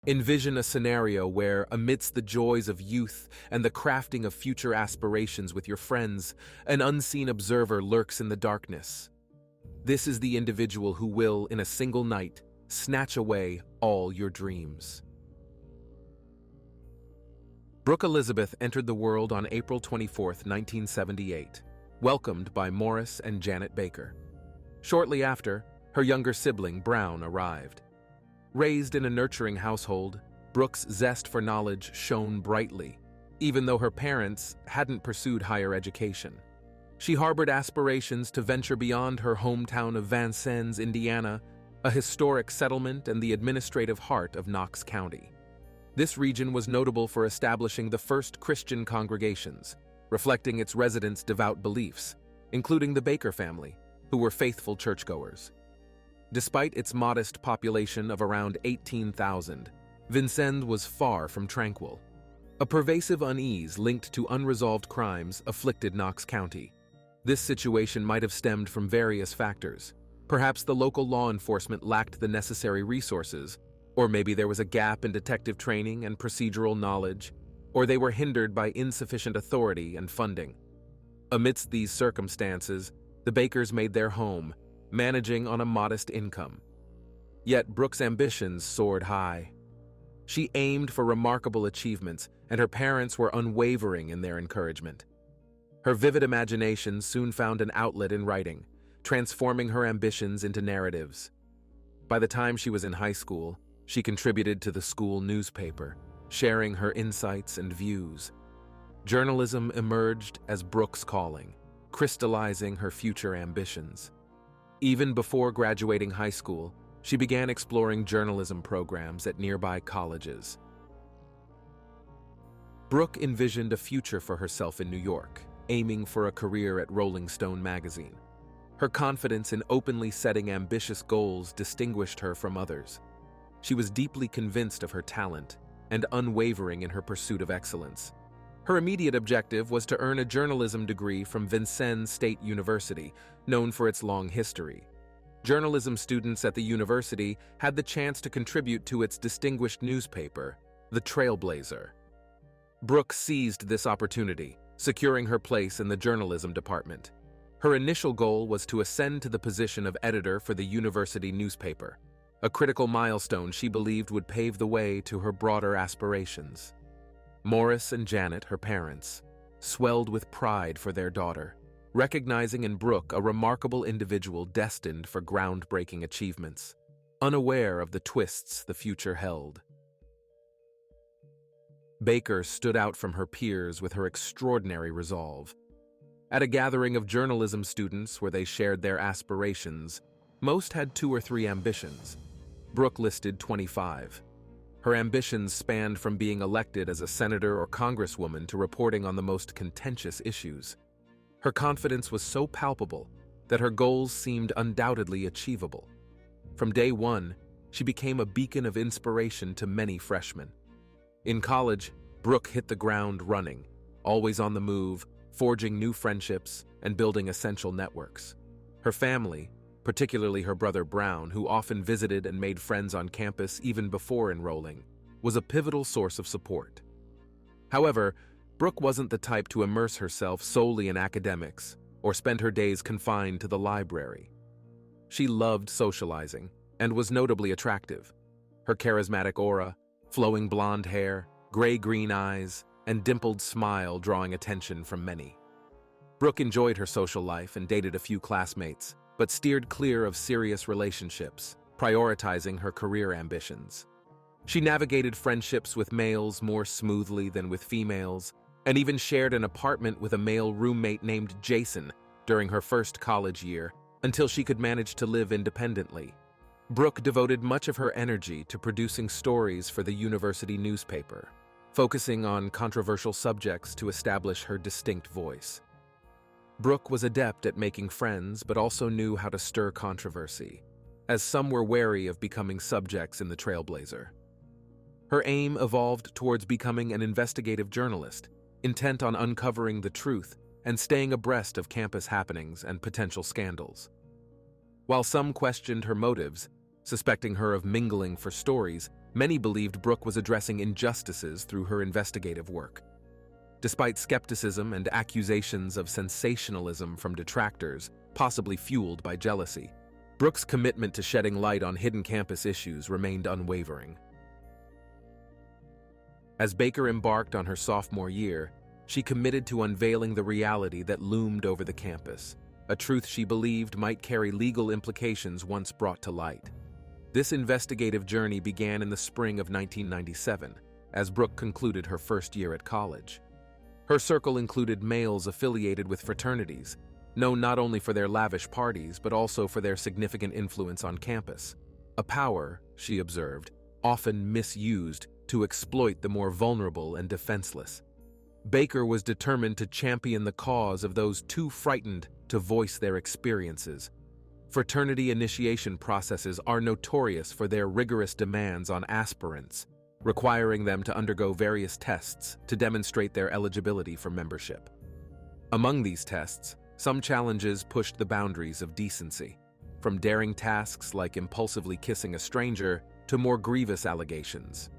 Envision a scenario where, amidst the joys of youth and the crafting of future aspirations with your friends, an unseen observer lurks in the darkness. This is the individual who will, in a single night, snatch away all your dreams. Brooke Elizabeth entered the world on April 24, 1978, welcomed by Morris and Janet Baker. Shortly after, her younger sibling, Brown, arrived. Raised in a nurturing household, Brooke's zest for knowledge shone brightly, even though her parents hadn't pursued higher education. She harbored aspirations to venture beyond her hometown of Vincennes, Indiana, a historic settlement and the administrative heart of Knox County. This region was notable for establishing the first Christian congregations, reflecting its residents' devout beliefs, including the Baker family, who were faithful churchgoers. Despite its modest population of around 18,000, Vincennes was far from tranquil. A pervasive unease linked to unresolved crimes afflicted Knox County. This situation might have stemmed from various factors. Perhaps the local law enforcement lacked the necessary resources, or maybe there was a gap in detective training and procedural knowledge, or they were hindered by insufficient authority and funding. Amidst these circumstances, the Bakers made their home, managing on a modest income. Yet Brooke's ambitions soared high. She aimed for remarkable achievements, and her parents were unwavering in their encouragement. Her vivid imagination soon found an outlet in writing, transforming her ambitions into narratives. By the time she was in high school, she contributed to the school newspaper, sharing her insights and views. Journalism emerged as Brooke's calling, crystallizing her future ambitions. Even before graduating high school, she began exploring journalism programs at nearby colleges. Brooke envisioned a future for herself in New York, aiming for a career at Rolling Stone magazine. Her confidence in openly setting ambitious goals distinguished her from others. She was deeply convinced of her talent and unwavering in her pursuit of excellence. Her immediate objective was to earn a journalism degree from Vincennes State University, known for its long history. Journalism students at the university had the chance to contribute to its distinguished newspaper, the Trailblazer. Brooke seized this opportunity, securing her place in the journalism department. Her initial goal was to ascend to the position of editor for the university newspaper, a critical milestone she believed would pave the way to her broader aspirations. Morris and Janet, her parents, swelled with pride for their daughter, recognizing in Brooke a remarkable individual destined for groundbreaking achievements, unaware of the twists the future held. Baker stood out from her peers with her extraordinary resolve. At a gathering of journalism students where they shared their aspirations, most had 2 or 3 ambitions. Brooke listed 25. Her ambitions spanned from being elected as a senator or congresswoman to reporting on the most contentious issues. Her confidence was so palpable that her goals seemed undoubtedly achievable. From day one, she became a beacon of inspiration to many freshmen. In college, Brooke hit the ground running, always on the move, forging new friendships and building essential networks. Her family, particularly her brother Brown, who often visited and made friends on campus even before enrolling, was a pivotal source of support. However, Brooke wasn't the type to immerse herself solely in academics or spend her days confined to the library. She loved socializing and was notably attractive. Her charismatic aura, flowing blonde hair, gray-green eyes, and dimpled smile drawing attention from many. Brooke enjoyed her social life and dated a few classmates, but steered clear of serious relationships, prioritizing her career ambitions. She navigated friendships with males more smoothly than with females, and even shared an apartment with a male roommate named Jason during her first college year, until she could manage to live independently. Brooke devoted much of her energy to producing stories for the university newspaper, focusing on controversial subjects to establish her distinct voice. Brooke was adept at making friends, but also knew how to stir controversy, as some were wary of becoming subjects in the Trailblazer. Her aim evolved towards becoming an investigative journalist, intent on uncovering the truth and staying abreast of campus happenings and potential scandals. While some questioned her motives, suspecting her of mingling for stories, Many believed Brooke was addressing injustices through her investigative work. Despite skepticism and accusations of sensationalism from detractors, possibly fueled by jealousy, Brooke's commitment to shedding light on hidden campus issues remained unwavering. As Baker embarked on her sophomore year, she committed to unveiling the reality that loomed over the campus, a truth she believed might carry legal implications once brought to light. This investigative journey began in the spring of 1997, as Brooke concluded her first year at college. Her circle included males affiliated with fraternities, known not only for their lavish parties but also for their significant influence on campus, a power, she observed, often misused to exploit the more vulnerable and defenseless. Baker was determined to champion the cause of those too frightened to voice their experiences. Fraternity initiation processes are notorious for their rigorous demands on aspirants, requiring them to undergo various tests to demonstrate their eligibility for membership. Among these tests, some challenges pushed the boundaries of decency, from daring tasks like impulsively kissing a stranger to more grievous allegations.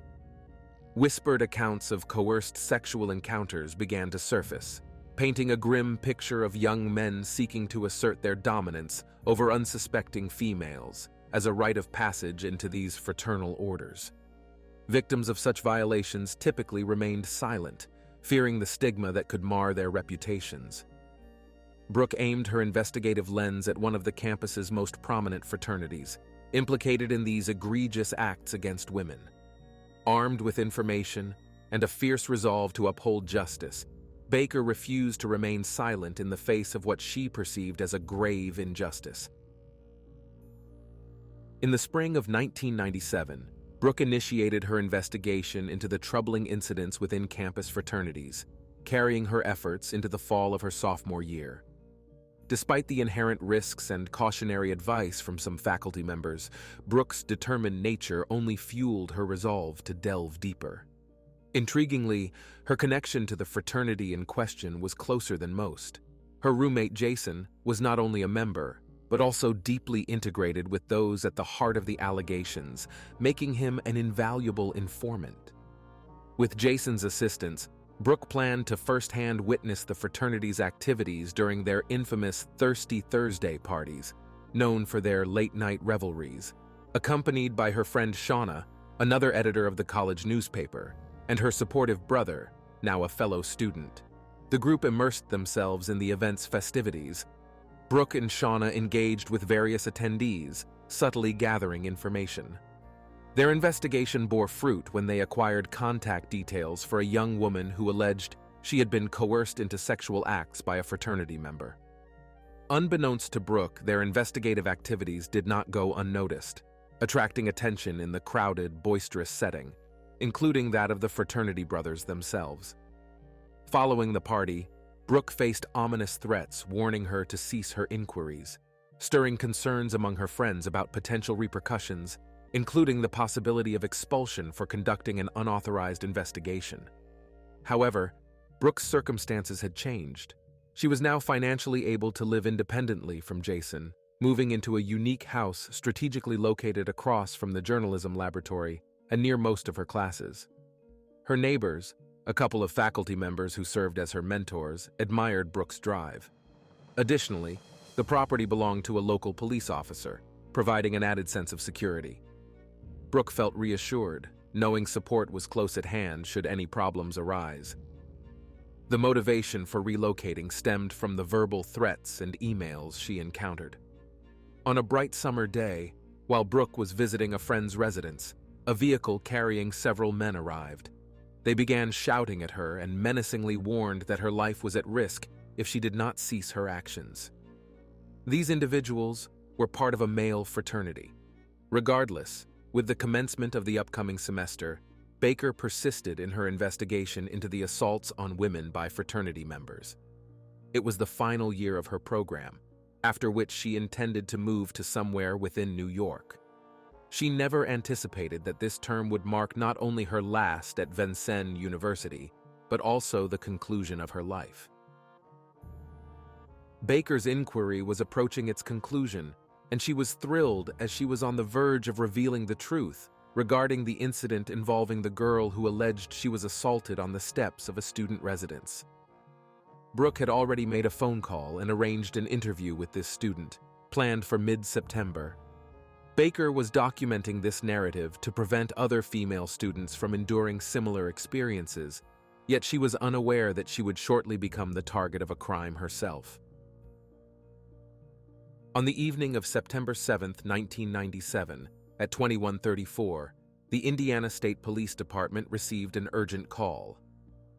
Whispered accounts of coerced sexual encounters began to surface, painting a grim picture of young men seeking to assert their dominance over unsuspecting females as a rite of passage into these fraternal orders. Victims of such violations typically remained silent, fearing the stigma that could mar their reputations. Brooke aimed her investigative lens at one of the campus's most prominent fraternities, implicated in these egregious acts against women. Armed with information and a fierce resolve to uphold justice, Baker refused to remain silent in the face of what she perceived as a grave injustice. In the spring of 1997, Brooke initiated her investigation into the troubling incidents within campus fraternities, carrying her efforts into the fall of her sophomore year. Despite the inherent risks and cautionary advice from some faculty members, Brooke's determined nature only fueled her resolve to delve deeper. Intriguingly, her connection to the fraternity in question was closer than most. Her roommate Jason was not only a member, but also deeply integrated with those at the heart of the allegations, making him an invaluable informant. With Jason's assistance, Brooke planned to firsthand witness the fraternity's activities during their infamous Thirsty Thursday parties, known for their late-night revelries, accompanied by her friend Shauna, another editor of the college newspaper, and her supportive brother, now a fellow student. The group immersed themselves in the event's festivities. Brooke and Shauna engaged with various attendees, subtly gathering information. Their investigation bore fruit when they acquired contact details for a young woman who alleged she had been coerced into sexual acts by a fraternity member. Unbeknownst to Brooke, their investigative activities did not go unnoticed, attracting attention in the crowded, boisterous setting, including that of the fraternity brothers themselves. Following the party, Brooke faced ominous threats warning her to cease her inquiries, stirring concerns among her friends about potential repercussions, including the possibility of expulsion for conducting an unauthorized investigation. However, Brooke's circumstances had changed. She was now financially able to live independently from Jason, moving into a unique house strategically located across from the journalism laboratory and near most of her classes. Her neighbors, a couple of faculty members who served as her mentors, admired Brooke's drive. Additionally, the property belonged to a local police officer, providing an added sense of security. Brooke felt reassured, knowing support was close at hand should any problems arise. The motivation for relocating stemmed from the verbal threats and emails she encountered. On a bright summer day, while Brooke was visiting a friend's residence, a vehicle carrying several men arrived. They began shouting at her and menacingly warned that her life was at risk if she did not cease her actions. These individuals were part of a male fraternity. Regardless, with the commencement of the upcoming semester, Baker persisted in her investigation into the assaults on women by fraternity members. It was the final year of her program, after which she intended to move to somewhere within New York. She never anticipated that this term would mark not only her last at Vincennes University, but also the conclusion of her life. Baker's inquiry was approaching its conclusion, and she was thrilled as she was on the verge of revealing the truth regarding the incident involving the girl who alleged she was assaulted on the steps of a student residence. Brooke had already made a phone call and arranged an interview with this student, planned for mid-September. Baker was documenting this narrative to prevent other female students from enduring similar experiences, yet she was unaware that she would shortly become the target of a crime herself. On the evening of September 7, 1997, at 21:34, the Indiana State Police Department received an urgent call.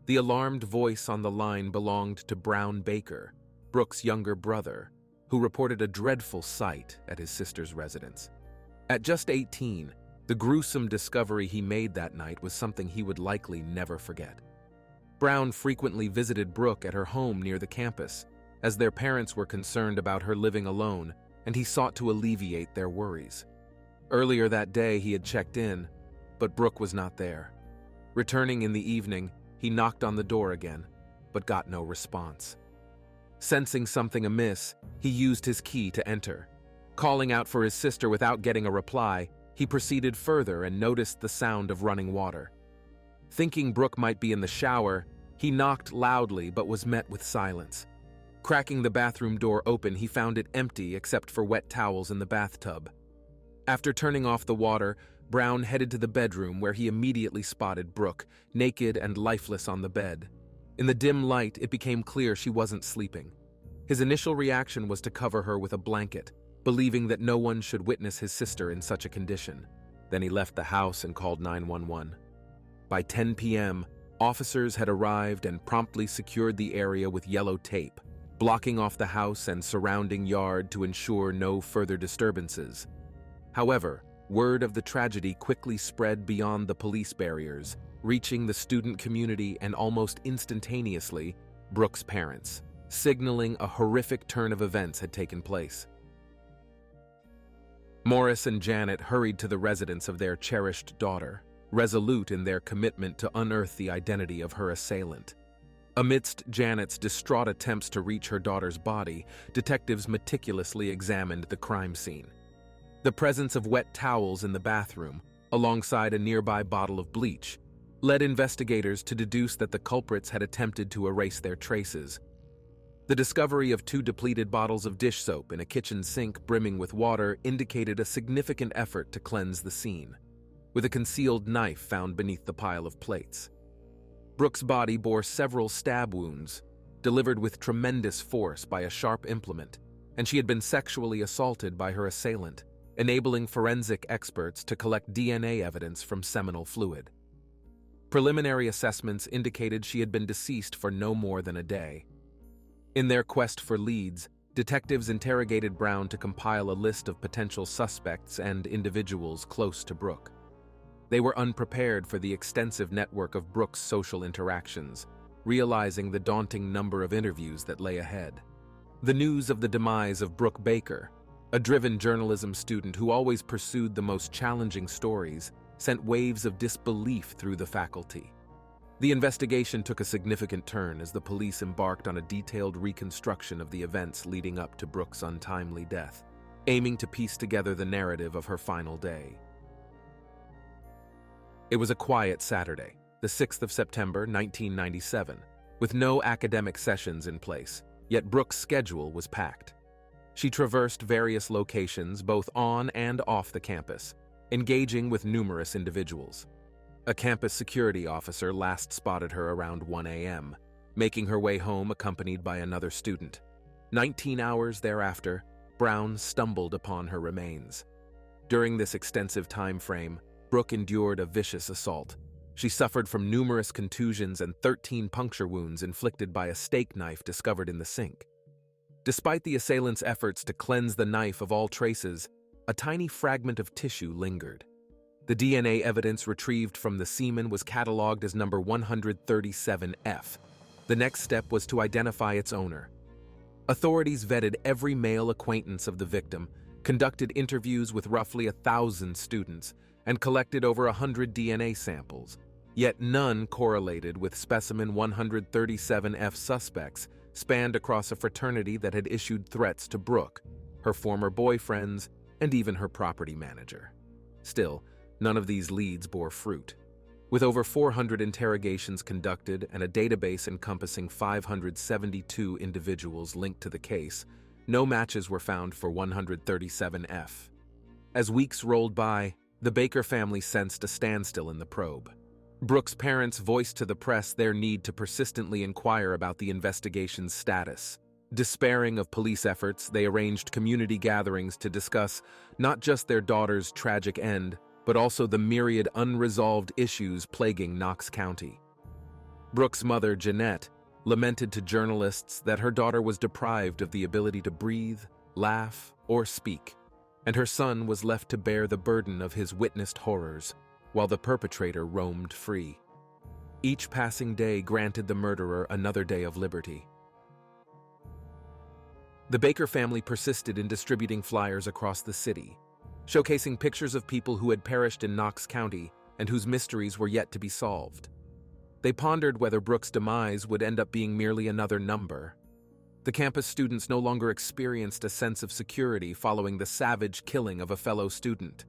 The alarmed voice on the line belonged to Brown Baker, Brooke's younger brother, who reported a dreadful sight at his sister's residence. At just 18, the gruesome discovery he made that night was something he would likely never forget. Brown frequently visited Brooke at her home near the campus, as their parents were concerned about her living alone, and he sought to alleviate their worries. Earlier that day, he had checked in, but Brooke was not there. Returning in the evening, he knocked on the door again, but got no response. Sensing something amiss, he used his key to enter. Calling out for his sister without getting a reply, he proceeded further and noticed the sound of running water. Thinking Brooke might be in the shower, he knocked loudly but was met with silence. Cracking the bathroom door open, he found it empty except for wet towels in the bathtub. After turning off the water, Brown headed to the bedroom where he immediately spotted Brooke, naked and lifeless on the bed. In the dim light, it became clear she wasn't sleeping. His initial reaction was to cover her with a blanket, believing that no one should witness his sister in such a condition. Then he left the house and called 911. By 10 p.m., officers had arrived and promptly secured the area with yellow tape, blocking off the house and surrounding yard to ensure no further disturbances. However, word of the tragedy quickly spread beyond the police barriers, reaching the student community and almost instantaneously, Brooke's parents, signaling a horrific turn of events had taken place. Morris and Janet hurried to the residence of their cherished daughter, resolute in their commitment to unearth the identity of her assailant. Amidst Janet's distraught attempts to reach her daughter's body, detectives meticulously examined the crime scene. The presence of wet towels in the bathroom, alongside a nearby bottle of bleach, led investigators to deduce that the culprits had attempted to erase their traces. The discovery of 2 depleted bottles of dish soap in a kitchen sink brimming with water indicated a significant effort to cleanse the scene, with a concealed knife found beneath the pile of plates. Brooke's body bore several stab wounds, delivered with tremendous force by a sharp implement, and she had been sexually assaulted by her assailant, enabling forensic experts to collect DNA evidence from seminal fluid. Preliminary assessments indicated she had been deceased for no more than a day. In their quest for leads, detectives interrogated Brown to compile a list of potential suspects and individuals close to Brooke. They were unprepared for the extensive network of Brooke's social interactions, realizing the daunting number of interviews that lay ahead. The news of the demise of Brooke Baker, a driven journalism student who always pursued the most challenging stories, sent waves of disbelief through the faculty. The investigation took a significant turn as the police embarked on a detailed reconstruction of the events leading up to Brooke's untimely death, aiming to piece together the narrative of her final day. It was a quiet Saturday, the 6th of September, 1997, with no academic sessions in place, yet Brooke's schedule was packed. She traversed various locations both on and off the campus, engaging with numerous individuals. A campus security officer last spotted her around 1 a.m., making her way home accompanied by another student. 19 hours thereafter, Brown stumbled upon her remains. During this extensive time frame, Brooke endured a vicious assault. She suffered from numerous contusions and 13 puncture wounds inflicted by a steak knife discovered in the sink. Despite the assailant's efforts to cleanse the knife of all traces, a tiny fragment of tissue lingered. The DNA evidence retrieved from the semen was cataloged as number 137F. The next step was to identify its owner. Authorities vetted every male acquaintance of the victim, conducted interviews with roughly 1,000 students, and collected over 100 DNA samples, yet none correlated with specimen 137F suspects spanned across a fraternity that had issued threats to Brooke, her former boyfriends, and even her property manager. Still, None of these leads bore fruit. With over 400 interrogations conducted and a database encompassing 572 individuals linked to the case, no matches were found for 137F. As weeks rolled by, the Baker family sensed a standstill in the probe. Brooke's parents voiced to the press their need to persistently inquire about the investigation's status. Despairing of police efforts, they arranged community gatherings to discuss not just their daughter's tragic end, but also the myriad unresolved issues plaguing Knox County. Brooke's mother, Jeanette, lamented to journalists that her daughter was deprived of the ability to breathe, laugh, or speak, and her son was left to bear the burden of his witnessed horrors, while the perpetrator roamed free. Each passing day granted the murderer another day of liberty. The Baker family persisted in distributing flyers across the city, showcasing pictures of people who had perished in Knox County and whose mysteries were yet to be solved. They pondered whether Brooke's demise would end up being merely another number. The campus students no longer experienced a sense of security following the savage killing of a fellow student.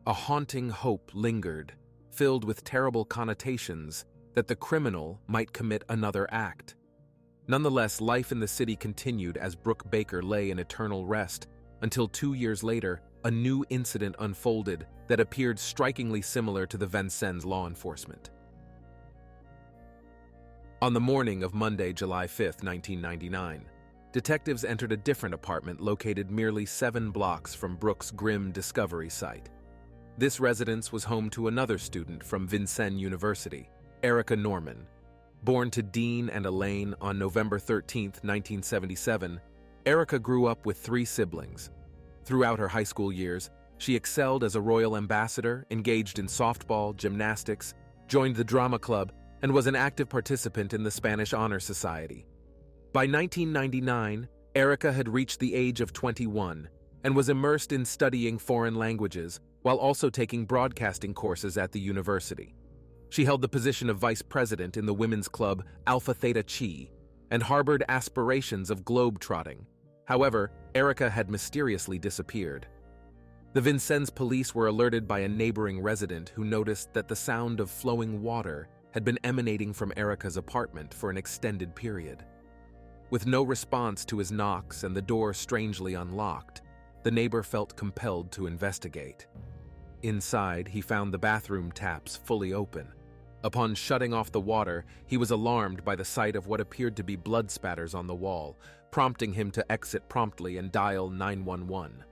A haunting hope lingered, filled with terrible connotations that the criminal might commit another act. Nonetheless, life in the city continued as Brooke Baker lay in eternal rest, until 2 years later, a new incident unfolded that appeared strikingly similar to the Vincennes law enforcement. On the morning of Monday, July 5, 1999, detectives entered a different apartment located merely 7 blocks from Brooke's grim discovery site. This residence was home to another student from Vincennes University, Erica Norman. Born to Dean and Elaine on November 13, 1977, Erica grew up with 3 siblings. Throughout her high school years, she excelled as a royal ambassador, engaged in softball, gymnastics, joined the drama club, and was an active participant in the Spanish Honor Society. By 1999, Erica had reached the age of 21 and was immersed in studying foreign languages while also taking broadcasting courses at the university. She held the position of vice president in the women's club Alpha Theta Chi and harbored aspirations of globe-trotting. However, Erica had mysteriously disappeared. The Vincennes police were alerted by a neighboring resident who noticed that the sound of flowing water had been emanating from Erica's apartment for an extended period. With no response to his knocks and the door strangely unlocked, the neighbor felt compelled to investigate. Inside, he found the bathroom taps fully open. Upon shutting off the water, he was alarmed by the sight of what appeared to be blood spatters on the wall, prompting him to exit promptly and dial 911.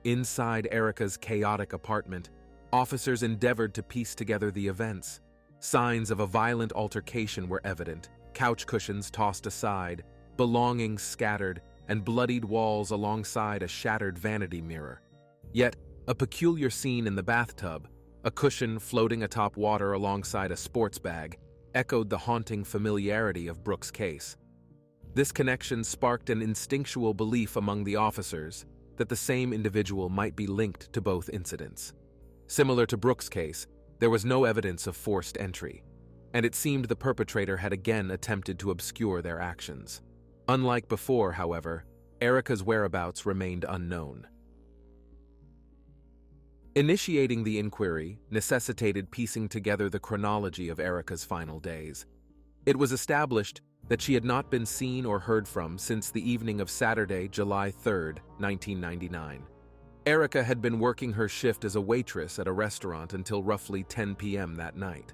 Inside Erica's chaotic apartment, officers endeavored to piece together the events. Signs of a violent altercation were evident, couch cushions tossed aside, belongings scattered, and bloodied walls alongside a shattered vanity mirror. Yet, a peculiar scene in the bathtub, a cushion floating atop water alongside a sports bag, echoed the haunting familiarity of Brooke's case. This connection sparked an instinctual belief among the officers that the same individual might be linked to both incidents. Similar to Brooke's case, there was no evidence of forced entry, and it seemed the perpetrator had again attempted to obscure their actions. Unlike before, however, Erica's whereabouts remained unknown. Initiating the inquiry necessitated piecing together the chronology of Erica's final days. It was established that she had not been seen or heard from since the evening of Saturday, July 3, 1999. Erica had been working her shift as a waitress at a restaurant until roughly 10 p.m. that night.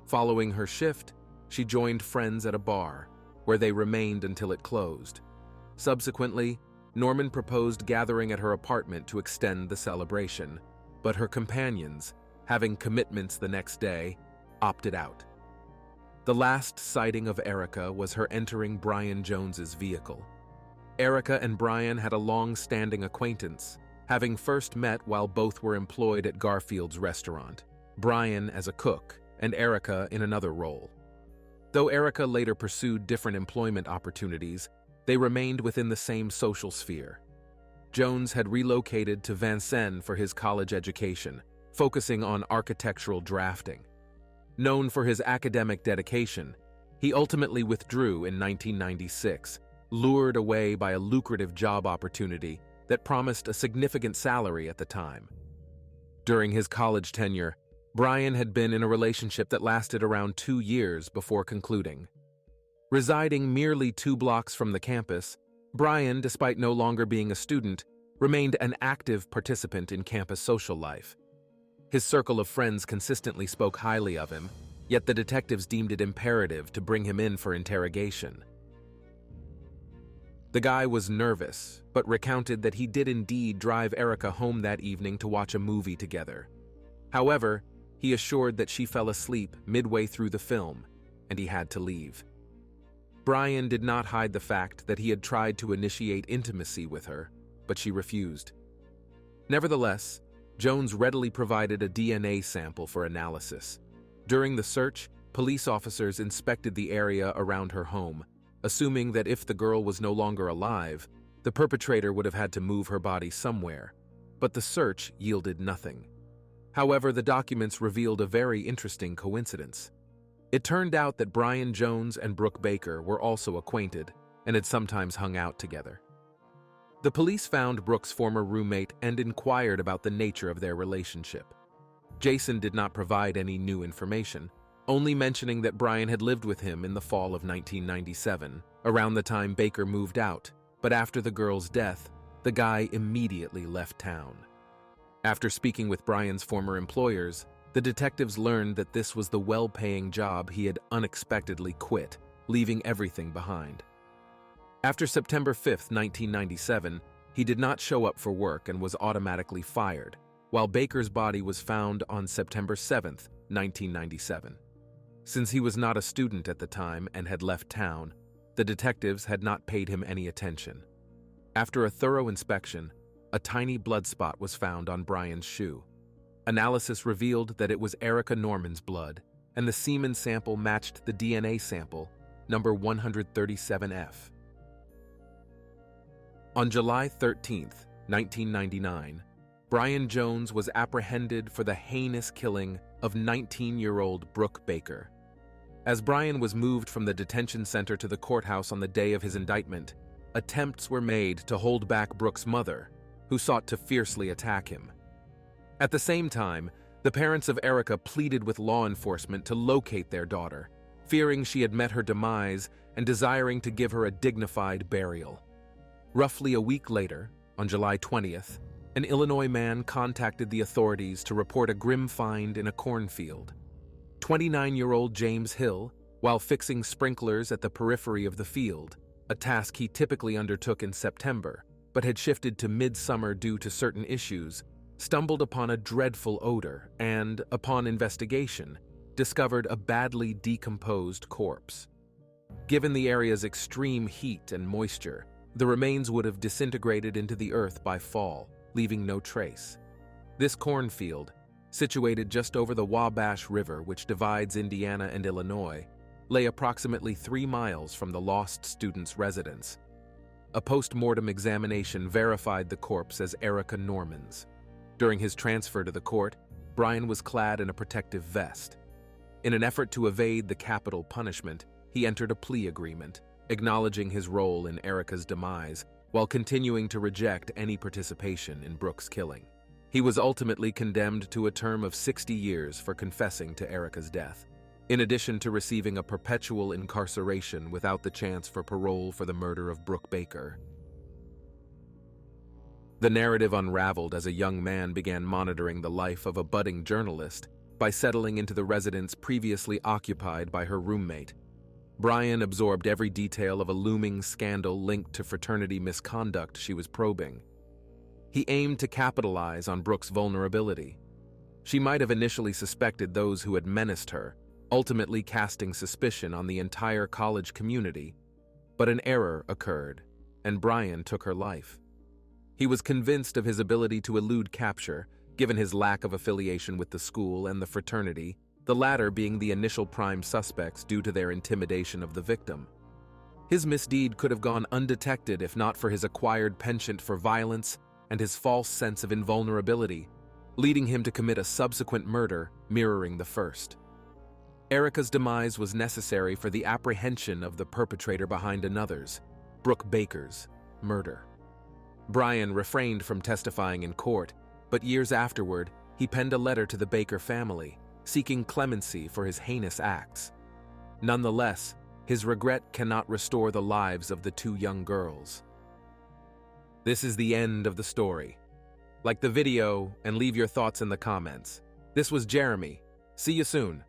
Following her shift, she joined friends at a bar, where they remained until it closed. Subsequently, Norman proposed gathering at her apartment to extend the celebration, but her companions, having commitments the next day, opted out. The last sighting of Erica was her entering Brian Jones's vehicle. Erica and Brian had a long-standing acquaintance, having first met while both were employed at Garfield's restaurant, Brian as a cook and Erica in another role. Though Erica later pursued different employment opportunities, they remained within the same social sphere. Jones had relocated to Vincennes for his college education, focusing on architectural drafting. Known for his academic dedication, he ultimately withdrew in 1996, lured away by a lucrative job opportunity that promised a significant salary at the time. During his college tenure, Brian had been in a relationship that lasted around 2 years before concluding. Residing merely 2 blocks from the campus, Brian, despite no longer being a student, remained an active participant in campus social life. His circle of friends consistently spoke highly of him, yet the detectives deemed it imperative to bring him in for interrogation. The guy was nervous, but recounted that he did indeed drive Erica home that evening to watch a movie together. However, he assured that she fell asleep midway through the film, and he had to leave. Brian did not hide the fact that he had tried to initiate intimacy with her, but she refused. Nevertheless, Jones readily provided a DNA sample for analysis. During the search, police officers inspected the area around her home, assuming that if the girl was no longer alive, the perpetrator would have had to move her body somewhere, but the search yielded nothing. However, the documents revealed a very interesting coincidence. It turned out that Brian Jones and Brooke Baker were also acquainted and had sometimes hung out together. The police found Brooke's former roommate and inquired about the nature of their relationship. Jason did not provide any new information, only mentioning that Brian had lived with him in the fall of 1997, around the time Baker moved out, but after the girl's death, the guy immediately left town. After speaking with Brian's former employers, the detectives learned that this was the well-paying job he had unexpectedly quit, leaving everything behind. After September 5, 1997, he did not show up for work and was automatically fired, while Baker's body was found on September 7, 1997. Since he was not a student at the time and had left town, the detectives had not paid him any attention. After a thorough inspection, a tiny blood spot was found on Brian's shoe. Analysis revealed that it was Erica Norman's blood, and the semen sample matched the DNA sample, number 137F. On July 13, 1999, Brian Jones was apprehended for the heinous killing of 19-year-old Brooke Baker. As Brian was moved from the detention center to the courthouse on the day of his indictment, attempts were made to hold back Brooke's mother, who sought to fiercely attack him. At the same time, the parents of Erica pleaded with law enforcement to locate their daughter, fearing she had met her demise and desiring to give her a dignified burial. Roughly a week later, on July 20th, an Illinois man contacted the authorities to report a grim find in a cornfield. 29-year-old James Hill, while fixing sprinklers at the periphery of the field, a task he typically undertook in September, but had shifted to midsummer due to certain issues, stumbled upon a dreadful odor and, upon investigation, discovered a badly decomposed corpse. Given the area's extreme heat and moisture, the remains would have disintegrated into the earth by fall, leaving no trace. This cornfield, situated just over the Wabash River which divides Indiana and Illinois, lay approximately 3 miles from the lost student's residence. A post-mortem examination verified the corpse as Erica Norman's. During his transfer to the court, Brian was clad in a protective vest. In an effort to evade the capital punishment, he entered a plea agreement, acknowledging his role in Erica's demise, while continuing to reject any participation in Brooke's killing. He was ultimately condemned to a term of 60 years for confessing to Erica's death, in addition to receiving a perpetual incarceration without the chance for parole for the murder of Brooke Baker. The narrative unraveled as a young man began monitoring the life of a budding journalist by settling into the residence previously occupied by her roommate. Brian absorbed every detail of a looming scandal linked to fraternity misconduct she was probing. He aimed to capitalize on Brooke's vulnerability. She might have initially suspected those who had menaced her, ultimately casting suspicion on the entire college community, but an error occurred, and Brian took her life. He was convinced of his ability to elude capture, given his lack of affiliation with the school and the fraternity, the latter being the initial prime suspects due to their intimidation of the victim. His misdeed could have gone undetected if not for his acquired penchant for violence and his false sense of invulnerability, leading him to commit a subsequent murder mirroring the first. Erica's demise was necessary for the apprehension of the perpetrator behind another's, Brooke Baker's, murder. Brian refrained from testifying in court, but years afterward, he penned a letter to the Baker family, seeking clemency for his heinous acts. Nonetheless, his regret cannot restore the lives of the two young girls. This is the end of the story. Like the video and leave your thoughts in the comments. This was Jeremy. See you soon.